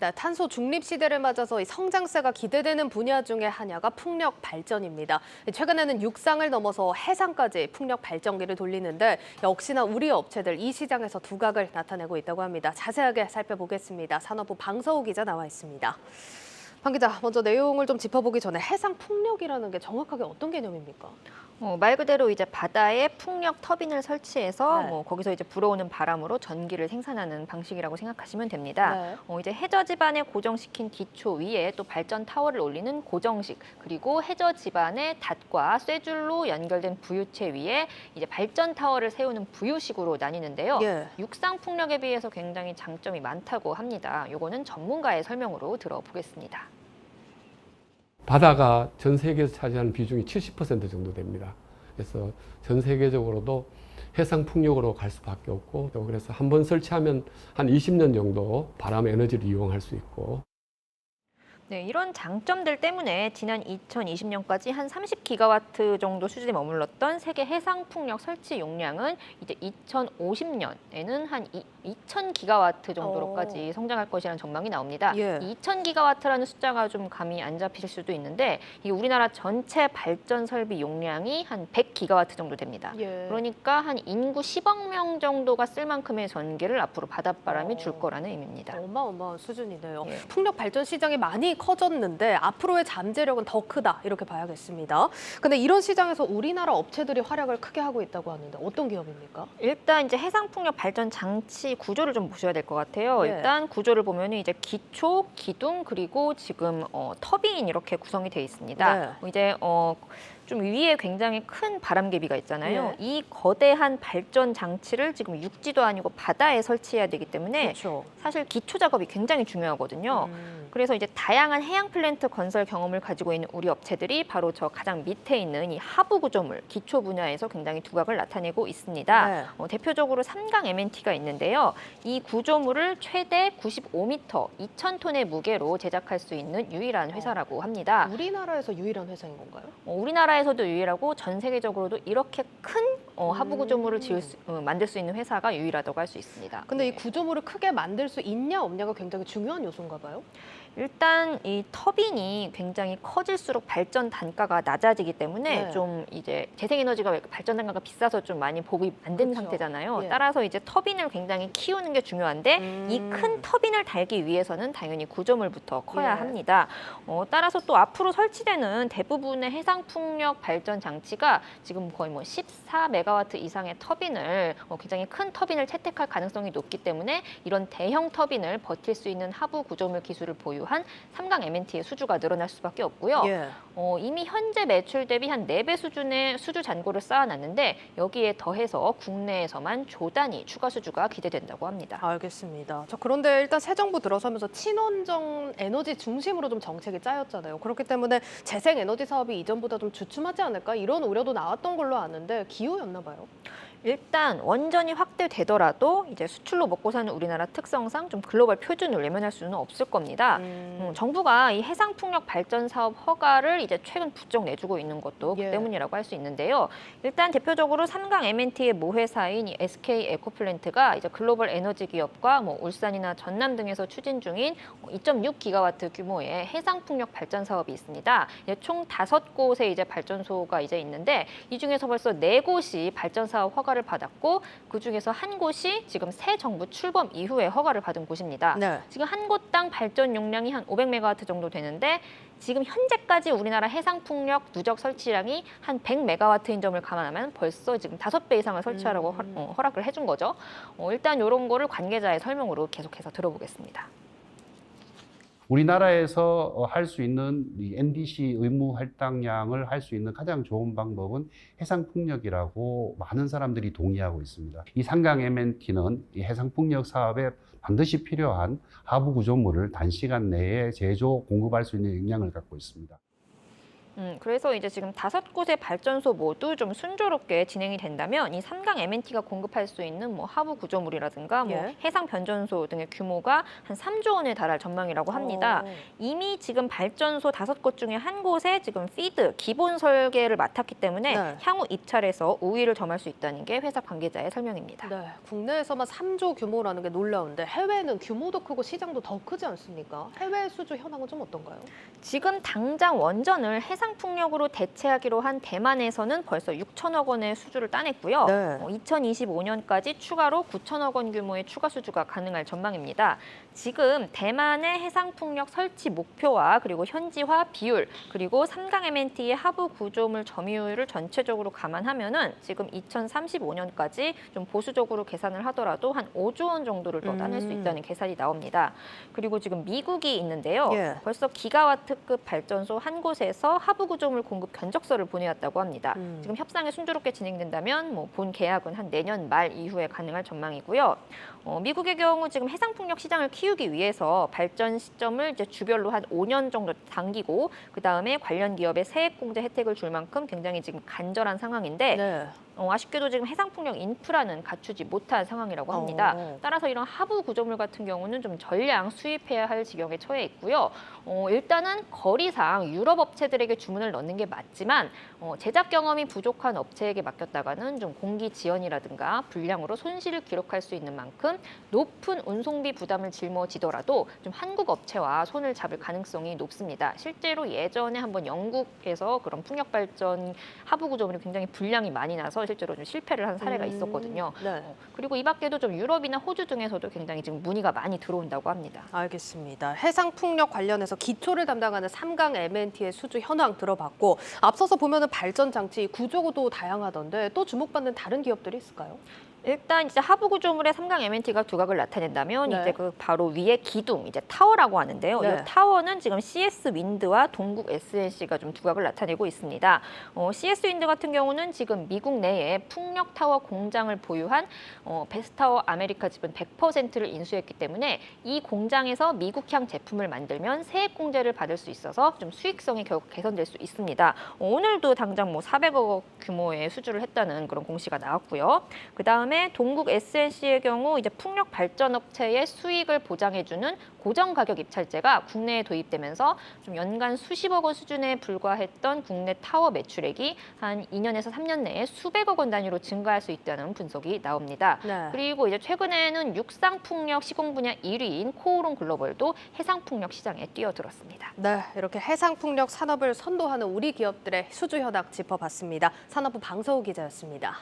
네, 탄소 중립 시대를 맞아서 이 성장세가 기대되는 분야 중에 하나가 풍력 발전입니다. 최근에는 육상을 넘어서 해상까지 풍력 발전기를 돌리는데 역시나 우리 업체들 이 시장에서 두각을 나타내고 있다고 합니다. 자세하게 살펴보겠습니다. 산업부 방서우 기자 나와 있습니다. 방 기자, 먼저 내용을 좀 짚어보기 전에 해상 풍력이라는 게 정확하게 어떤 개념입니까? 말 그대로 이제 바다에 풍력 터빈을 설치해서 네. 거기서 이제 불어오는 바람으로 전기를 생산하는 방식이라고 생각하시면 됩니다. 네. 이제 해저 지반에 고정시킨 기초 위에 또 발전 타워를 올리는 고정식, 그리고 해저 지반에 닷과 쇠줄로 연결된 부유체 위에 이제 발전 타워를 세우는 부유식으로 나뉘는데요. 예. 육상 풍력에 비해서 굉장히 장점이 많다고 합니다. 요거는 전문가의 설명으로 들어보겠습니다. 바다가 전 세계에서 차지하는 비중이 70% 정도 됩니다. 그래서 전 세계적으로도 해상 풍력으로 갈 수밖에 없고, 또 그래서 한번 설치하면 한 20년 정도 바람 에너지를 이용할 수 있고. 네, 이런 장점들 때문에 지난 2020년까지 한 30기가와트 정도 수준에 머물렀던 세계 해상풍력 설치 용량은 이제 2050년에는 한 2000기가와트 정도로까지 성장할 것이라는 전망이 나옵니다. 예. 2000기가와트라는 숫자가 좀 감이 안 잡히실 수도 있는데 이게 우리나라 전체 발전 설비 용량이 한 100기가와트 정도 됩니다. 예. 그러니까 한 인구 10억 명 정도가 쓸 만큼의 전기를 앞으로 바닷바람이 줄 거라는 의미입니다. 어마어마한 수준이네요. 예. 풍력 발전 시장이 많이 커졌는데 앞으로의 잠재력은 더 크다 이렇게 봐야겠습니다. 근데 이런 시장에서 우리나라 업체들이 활약을 크게 하고 있다고 하는데 어떤 기업입니까? 일단 이제 해상풍력 발전 장치 구조를 좀 보셔야 될 것 같아요. 예. 일단 구조를 보면 이제 기초, 기둥, 그리고 지금 터빈 이렇게 구성이 돼 있습니다. 네. 이제 좀 위에 굉장히 큰 바람개비가 있잖아요. 예. 이 거대한 발전 장치를 지금 육지도 아니고 바다에 설치해야 되기 때문에 그렇죠. 사실 기초 작업이 굉장히 중요하거든요. 그래서 이제 다양한 해양 플랜트 건설 경험을 가지고 있는 우리 업체들이 바로 저 가장 밑에 있는 이 하부 구조물, 기초 분야에서 굉장히 두각을 나타내고 있습니다. 네. 대표적으로 삼강 MNT가 있는데요. 이 구조물을 최대 95m, 2,000톤의 무게로 제작할 수 있는 유일한 회사라고 합니다. 우리나라에서 유일한 회사인 건가요? 우리나라에서도 유일하고 전 세계적으로도 이렇게 큰 하부 구조물을 만들 수 있는 회사가 유일하다고 할 수 있습니다. 근데 이 네. 구조물을 크게 만들 수 있냐 없냐가 굉장히 중요한 요소인가 봐요. 일단 이 터빈이 굉장히 커질수록 발전 단가가 낮아지기 때문에 네. 좀 이제 재생에너지가 왜 발전 단가가 비싸서 좀 많이 보급이 안 된 그렇죠. 상태잖아요. 예. 따라서 이제 터빈을 굉장히 키우는 게 중요한데 이 큰 터빈을 달기 위해서는 당연히 구조물부터 커야 예. 합니다. 따라서 또 앞으로 설치되는 대부분의 해상풍력 발전 장치가 지금 거의 뭐 14메가와트 이상의 터빈을 굉장히 큰 터빈을 채택할 가능성이 높기 때문에 이런 대형 터빈을 버틸 수 있는 하부 구조물 기술을 보유한 삼강 MNT의 수주가 늘어날 수밖에 없고요. 예. 이미 현재 매출 대비 한 4배 수준의 수주 잔고를 쌓아놨는데 여기에 더해서 국내에서만 조 단위 추가 수주가 기대된다고 합니다. 알겠습니다. 그런데 일단 새 정부 들어서면서 친환경 에너지 중심으로 좀 정책이 짜였잖아요. 그렇기 때문에 재생 에너지 사업이 이전보다 좀 주춤하지 않을까 이런 우려도 나왔던 걸로 아는데 기호였나 봐요. 일단 원전이 확대되더라도 이제 수출로 먹고 사는 우리나라 특성상 좀 글로벌 표준을 외면할 수는 없을 겁니다. 정부가 이 해상풍력 발전 사업 허가를 이제 최근 부쩍 내주고 있는 것도 예. 그 때문이라고 할 수 있는데요. 일단 대표적으로 삼강 MNT의 모회사인 이 SK 에코플랜트가 이제 글로벌 에너지 기업과 뭐 울산이나 전남 등에서 추진 중인 2.6기가와트 규모의 해상풍력 발전 사업이 있습니다. 이제 총 5곳의 이제 발전소가 이제 있는데 이 중에서 벌써 4곳이 발전 사업 허가를 받았고 그 중에서 한 곳이 지금 새 정부 출범 이후에 허가를 받은 곳입니다. 네. 지금 한 곳당 발전 용량이 한 500메가와트 정도 되는데 지금 현재까지 우리나라 해상풍력 누적 설치량이 한 100메가와트인 점을 감안하면 벌써 지금 5배 이상을 설치하라고 허락을 해준 거죠. 일단 이런 거를 관계자의 설명으로 계속해서 들어보겠습니다. 우리나라에서 할 수 있는 이 NDC 의무 할당량을 할 수 있는 가장 좋은 방법은 해상풍력이라고 많은 사람들이 동의하고 있습니다. 이 삼강 MNT는 이 해상풍력 사업에 반드시 필요한 하부 구조물을 단시간 내에 제조, 공급할 수 있는 역량을 갖고 있습니다. 그래서 이제 지금 5곳의 발전소 모두 좀 순조롭게 진행이 된다면 이 3강 MNT가 공급할 수 있는 뭐 하부 구조물이라든가 뭐 예. 해상 변전소 등의 규모가 한 3조 원에 달할 전망이라고 합니다. 이미 지금 발전소 5곳 중에 한 곳에 지금 피드 기본 설계를 맡았기 때문에 네. 향후 입찰에서 우위를 점할 수 있다는 게 회사 관계자의 설명입니다. 네, 국내에서만 3조 규모라는 게 놀라운데 해외는 규모도 크고 시장도 더 크지 않습니까? 해외 수주 현황은 좀 어떤가요? 지금 당장 원전을 해상풍력으로 대체하기로 한 대만에서는 벌써 6천억 원의 수주를 따냈고요. 네. 2025년까지 추가로 9천억 원 규모의 추가 수주가 가능할 전망입니다. 지금 대만의 해상풍력 설치 목표와 그리고 현지화 비율 그리고 3강 MNT의 하부 구조물 점유율을 전체적으로 감안하면은 지금 2035년까지 좀 보수적으로 계산을 하더라도 한 5조 원 정도를 더 따낼 수 있다는 계산이 나옵니다. 그리고 지금 미국이 있는데요. 예. 벌써 기가와트급 발전소 한 곳에서 하부 구조물 공급 견적서를 보내왔다고 합니다. 지금 협상이 순조롭게 진행된다면 뭐 본 계약은 한 내년 말 이후에 가능할 전망이고요. 미국의 경우 지금 해상풍력 시장을 키우기 위해서 발전 시점을 이제 주별로 한 5년 정도 당기고 그 다음에 관련 기업에 세액 공제 혜택을 줄 만큼 굉장히 지금 간절한 상황인데 네. 아쉽게도 지금 해상풍력 인프라는 갖추지 못한 상황이라고 합니다. 따라서 이런 하부 구조물 같은 경우는 좀 전량 수입해야 할 지경에 처해 있고요. 일단은 거리상 유럽 업체들에게 주문을 넣는 게 맞지만 제작 경험이 부족한 업체에게 맡겼다가는 좀 공기 지연이라든가 불량으로 손실을 기록할 수 있는 만큼 높은 운송비 부담을 짊어지더라도 좀 한국 업체와 손을 잡을 가능성이 높습니다. 실제로 예전에 한번 영국에서 그런 풍력 발전 하부 구조물이 굉장히 불량이 많이 나서 실제로 좀 실패를 한 사례가 있었거든요. 네. 그리고 이 밖에도 좀 유럽이나 호주 등에서도 굉장히 지금 문의가 많이 들어온다고 합니다. 알겠습니다. 해상풍력 관련해서 기초를 담당하는 3강 MNT의 수주 현황 들어봤고 앞서서 보면은 발전 장치 구조도 다양하던데 또 주목받는 다른 기업들이 있을까요? 일단 이제 하부 구조물의 3강 MNT가 두각을 나타낸다면 네. 이제 그 바로 위에 기둥, 이제 타워라고 하는데요. 네. 이 타워는 지금 CS 윈드와 동국 SNC가 좀 두각을 나타내고 있습니다. CS 윈드 같은 경우는 지금 미국 내에 풍력 타워 공장을 보유한 베스타워 아메리카 지분 100%를 인수했기 때문에 이 공장에서 미국향 제품을 만들면 세액 공제를 받을 수 있어서 좀 수익성이 결국 개선될 수 있습니다. 오늘도 당장 뭐 400억 원 규모의 수주를 했다는 그런 공시가 나왔고요. 그다음에 동국 SNC의 경우 이제 풍력 발전 업체의 수익을 보장해주는 고정 가격 입찰제가 국내에 도입되면서 좀 연간 수십억 원 수준에 불과했던 국내 타워 매출액이 한 2년에서 3년 내에 수백억 원 단위로 증가할 수 있다는 분석이 나옵니다. 네. 그리고 이제 최근에는 육상 풍력 시공 분야 1위인 코오롱 글로벌도 해상 풍력 시장에 뛰어들었습니다. 네, 이렇게 해상풍력 산업을 선도하는 우리 기업들의 수주 현황 짚어봤습니다. 산업부 방서우 기자였습니다.